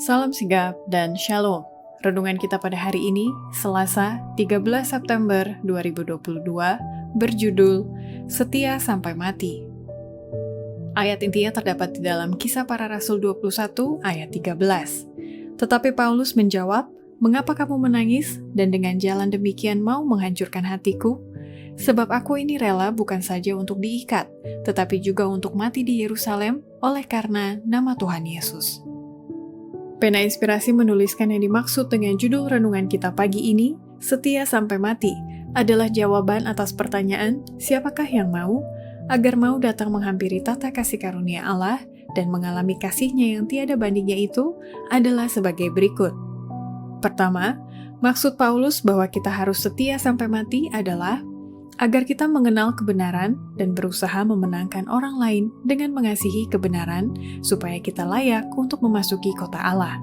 Salam sigap dan shalom. Renungan kita pada hari ini, Selasa 13 September 2022, berjudul Setia Sampai Mati. Ayat intinya terdapat di dalam Kisah Para Rasul 21 ayat 13. Tetapi Paulus menjawab, "Mengapa kamu menangis dan dengan jalan demikian mau menghancurkan hatiku? Sebab aku ini rela bukan saja untuk diikat, tetapi juga untuk mati di Yerusalem oleh karena nama Tuhan Yesus." Pena Inspirasi menuliskan yang dimaksud dengan judul renungan kita pagi ini, Setia Sampai Mati, adalah jawaban atas pertanyaan, siapakah yang mau, agar mau datang menghampiri tata kasih karunia Allah dan mengalami kasih-Nya yang tiada bandingnya itu adalah sebagai berikut. Pertama, maksud Paulus bahwa kita harus setia sampai mati adalah agar kita mengenal kebenaran dan berusaha memenangkan orang lain dengan mengasihi kebenaran supaya kita layak untuk memasuki kota Allah.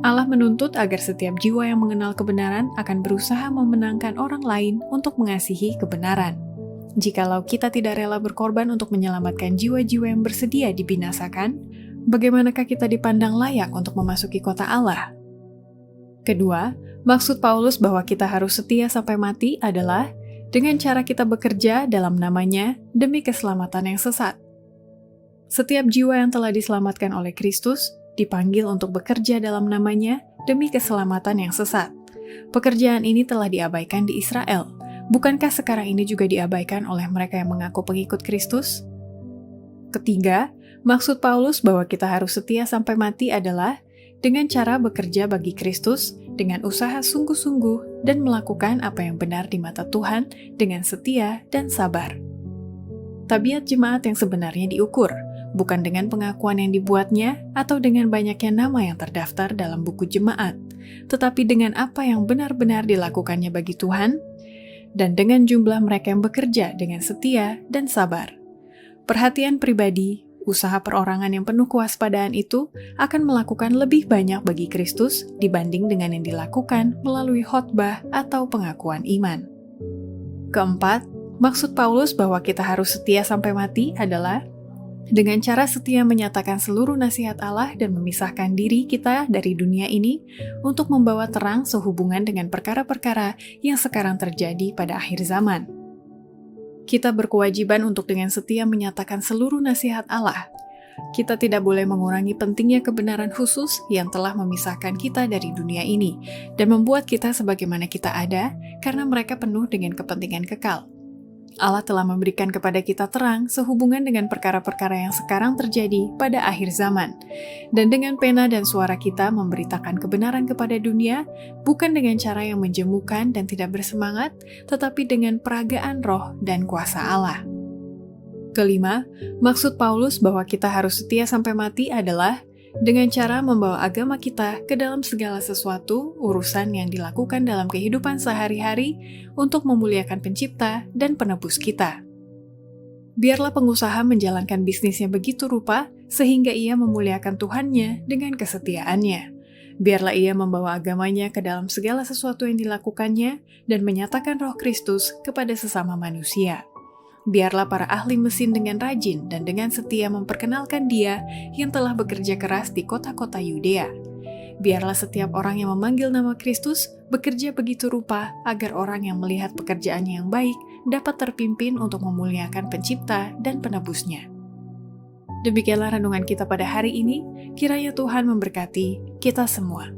Allah menuntut agar setiap jiwa yang mengenal kebenaran akan berusaha memenangkan orang lain untuk mengasihi kebenaran. Jikalau kita tidak rela berkorban untuk menyelamatkan jiwa-jiwa yang bersedia dibinasakan, bagaimanakah kita dipandang layak untuk memasuki kota Allah? Kedua, maksud Paulus bahwa kita harus setia sampai mati adalah dengan cara kita bekerja dalam namanya demi keselamatan yang sesat. Setiap jiwa yang telah diselamatkan oleh Kristus dipanggil untuk bekerja dalam namanya demi keselamatan yang sesat. Pekerjaan ini telah diabaikan di Israel. Bukankah sekarang ini juga diabaikan oleh mereka yang mengaku pengikut Kristus? Ketiga, maksud Paulus bahwa kita harus setia sampai mati adalah dengan cara bekerja bagi Kristus dengan usaha sungguh-sungguh dan melakukan apa yang benar di mata Tuhan dengan setia dan sabar. Tabiat jemaat yang sebenarnya diukur, bukan dengan pengakuan yang dibuatnya atau dengan banyaknya nama yang terdaftar dalam buku jemaat, tetapi dengan apa yang benar-benar dilakukannya bagi Tuhan dan dengan jumlah mereka yang bekerja dengan setia dan sabar. Perhatian pribadi, usaha perorangan yang penuh kewaspadaan itu akan melakukan lebih banyak bagi Kristus dibanding dengan yang dilakukan melalui khotbah atau pengakuan iman. Keempat, maksud Paulus bahwa kita harus setia sampai mati adalah dengan cara setia menyatakan seluruh nasihat Allah dan memisahkan diri kita dari dunia ini untuk membawa terang sehubungan dengan perkara-perkara yang sekarang terjadi pada akhir zaman. Kita berkewajiban untuk dengan setia menyatakan seluruh nasihat Allah. Kita tidak boleh mengurangi pentingnya kebenaran khusus yang telah memisahkan kita dari dunia ini dan membuat kita sebagaimana kita ada karena mereka penuh dengan kepentingan kekal. Allah telah memberikan kepada kita terang sehubungan dengan perkara-perkara yang sekarang terjadi pada akhir zaman. Dan dengan pena dan suara kita memberitakan kebenaran kepada dunia, bukan dengan cara yang menjemukan dan tidak bersemangat, tetapi dengan peragaan roh dan kuasa Allah. Kelima, maksud Paulus bahwa kita harus setia sampai mati adalah dengan cara membawa agama kita ke dalam segala sesuatu urusan yang dilakukan dalam kehidupan sehari-hari untuk memuliakan Pencipta dan Penebus kita. Biarlah pengusaha menjalankan bisnisnya begitu rupa sehingga ia memuliakan Tuhannya dengan kesetiaannya. Biarlah ia membawa agamanya ke dalam segala sesuatu yang dilakukannya dan menyatakan Roh Kristus kepada sesama manusia. Biarlah para ahli mesin dengan rajin dan dengan setia memperkenalkan Dia yang telah bekerja keras di kota-kota Yudea. Biarlah setiap orang yang memanggil nama Kristus bekerja begitu rupa agar orang yang melihat pekerjaannya yang baik dapat terpimpin untuk memuliakan Pencipta dan Penebusnya. Demikianlah renungan kita pada hari ini. Kiranya Tuhan memberkati kita semua.